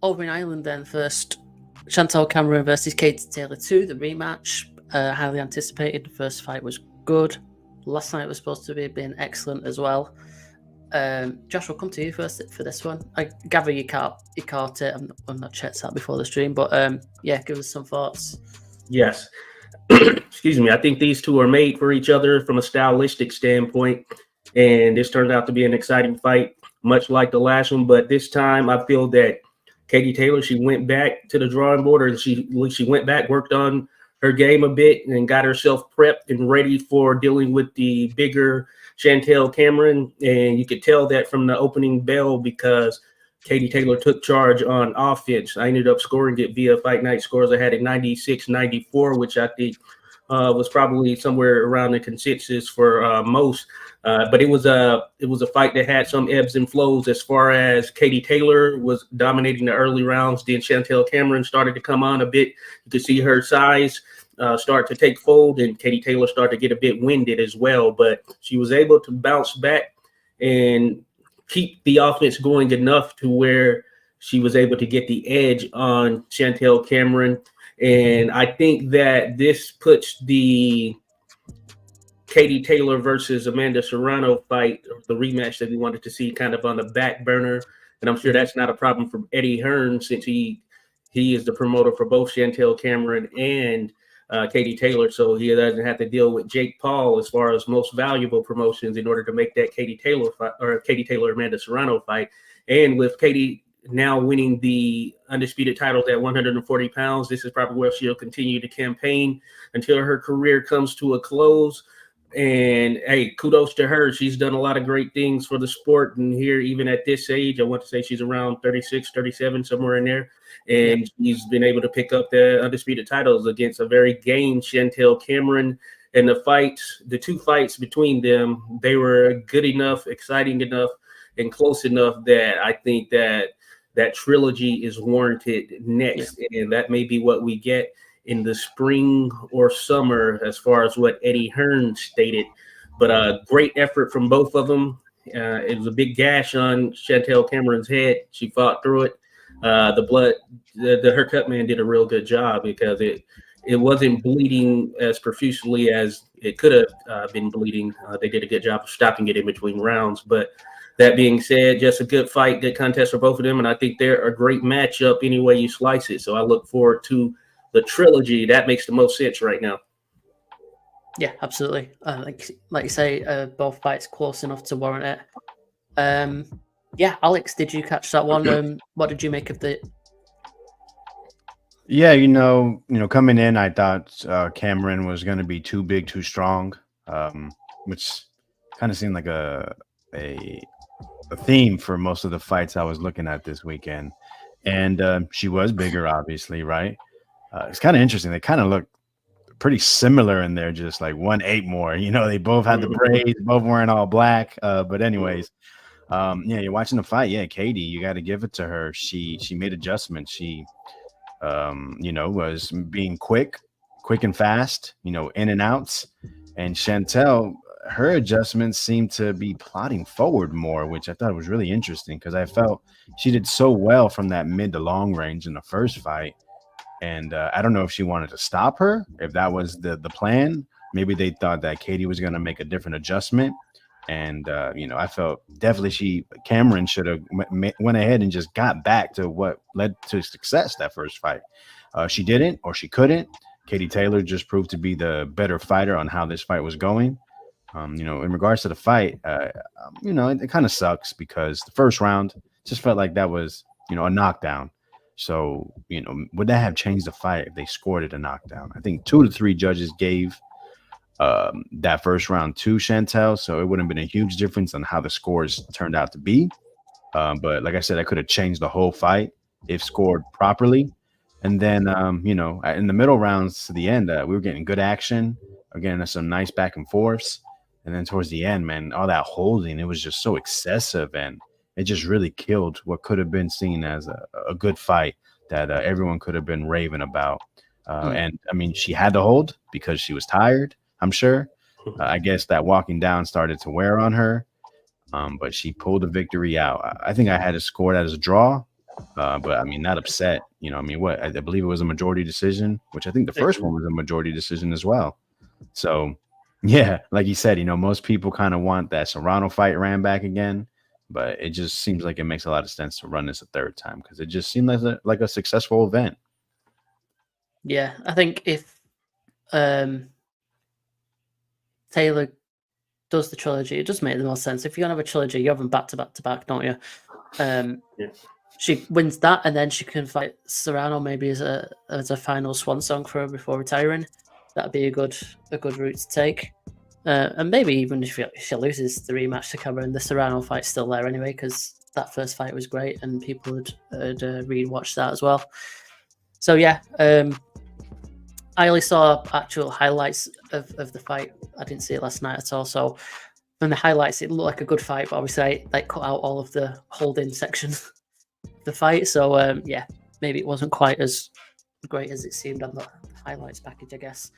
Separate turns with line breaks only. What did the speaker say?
Over in Ireland, then first, Chanetlle Cameron versus Katie Taylor 2, the rematch. Highly anticipated. The first fight was good. Last night was supposed to be being excellent as well. Josh, we'll come to you first for this one. I gather you caught it. I'm not checked that before the stream, but yeah, give us some thoughts.
Yes. Excuse me. I think these two are made for each other from a stylistic standpoint, and this turned out to be an exciting fight, much like the last one. But this time, I feel that Katie Taylor, she went back to the drawing board, or she went back, worked on her game a bit, and got herself prepped and ready for dealing with the bigger Chanetlle Cameron. And you could tell that from the opening bell because Katie Taylor took charge on offense. I ended up scoring it via Fight Night scores. I had it 96-94, which I think was probably somewhere around the consensus for most. But it was a fight that had some ebbs and flows as far as Katie Taylor was dominating the early rounds. Then Chanetlle Cameron started to come on a bit. You could see her size start to take fold, and Katie Taylor started to get a bit winded as well. But she was able to bounce back and keep the offense going enough to where she was able to get the edge on Chanetlle Cameron. And I think that this puts the Katie Taylor versus Amanda Serrano fight, the rematch that we wanted to see, kind of on the back burner. And I'm sure that's not a problem for Eddie Hearn, since he is the promoter for both Chanetlle Cameron and Katie Taylor. So he doesn't have to deal with Jake Paul as far as most valuable promotions in order to make that Katie Taylor fight, or Katie Taylor Amanda Serrano fight. And with Katie now winning the undisputed titles at 140 pounds, this is probably where she'll continue to campaign until her career comes to a close. And hey, kudos to her. She's done a lot of great things for the sport. And here, even at this age, I want to say she's around 36, 37, somewhere in there. And she's been able to pick up the undisputed titles against a very game Chanetlle Cameron. And the two fights between them, they were good enough, exciting enough, and close enough that I think that trilogy is warranted next. Yeah. And that may be what we get in the spring or summer, as far as what Eddie Hearn stated. But a great effort from both of them. It was a big gash on Chanetlle Cameron's head. She fought through it. Her cut man did a real good job because it wasn't bleeding as profusely as it could have been bleeding. They did a good job of stopping it in between rounds. But that being said, just a good fight, good contest for both of them. And I think they're a great matchup any way you slice it. So I look forward to the trilogy. That makes the most sense right now.
Yeah, absolutely. Like you say, both fights close enough to warrant it. Yeah, Alex, did you catch that one? What did you make of the?
Yeah, coming in, I thought Cameron was going to be too big, too strong, which kind of seemed like a theme for most of the fights I was looking at this weekend. And she was bigger, obviously, right? It's kind of interesting. They kind of look pretty similar in there, just like 1/8 more. They both had the braids, both wearing all black. But anyways, you're watching the fight. Yeah, Katie, you got to give it to her. She made adjustments. She, was being quick and fast, in and outs. And Chanetlle, her adjustments seemed to be plotting forward more, which I thought was really interesting because I felt she did so well from that mid to long range in the first fight. And I don't know if she wanted to stop her, if that was the plan. Maybe they thought that Katie was going to make a different adjustment. And, I felt definitely Cameron should have went ahead and just got back to what led to success that first fight. She didn't, or she couldn't. Katie Taylor just proved to be the better fighter on how this fight was going. In regards to the fight, it kind of sucks because the first round just felt like that was, a knockdown. So, would that have changed the fight if they scored it a knockdown? I think 2 to 3 judges gave that first round to Chanetlle, so it wouldn't have been a huge difference on how the scores turned out to be. But like I said, I could have changed the whole fight if scored properly. And then, in the middle rounds to the end, we were getting good action. Again, some nice back and forths. And then towards the end, man, all that holding, it was just so excessive. And it just really killed what could have been seen as a good fight that everyone could have been raving about. And I mean, she had to hold because she was tired, I'm sure. I guess that walking down started to wear on her. But she pulled the victory out. I think I had it scored as a draw. But I mean, not upset. You know, I mean, what I believe it was a majority decision, which I think the first one was a majority decision as well. So, yeah, like you said, you know, most people kind of want that Serrano fight ran back again, but it just seems like it makes a lot of sense to run this a third time because it just seemed like a successful event.
Yeah, I think if Taylor does the trilogy, it does make the most sense. If you're gonna have a trilogy, you have them back to back to back, don't you? She wins that, and then she can fight Serrano maybe as a final swan song for her before retiring. That'd be a good route to take. And maybe even if she loses the rematch to Cameron, the Serrano fight's still there anyway, because that first fight was great and people had rewatched that as well. So yeah, I only saw actual highlights of the fight. I didn't see it last night at all. So from the highlights, it looked like a good fight, but obviously I cut out all of the holding section of the fight. So yeah, maybe it wasn't quite as great as it seemed on the highlights package, I guess.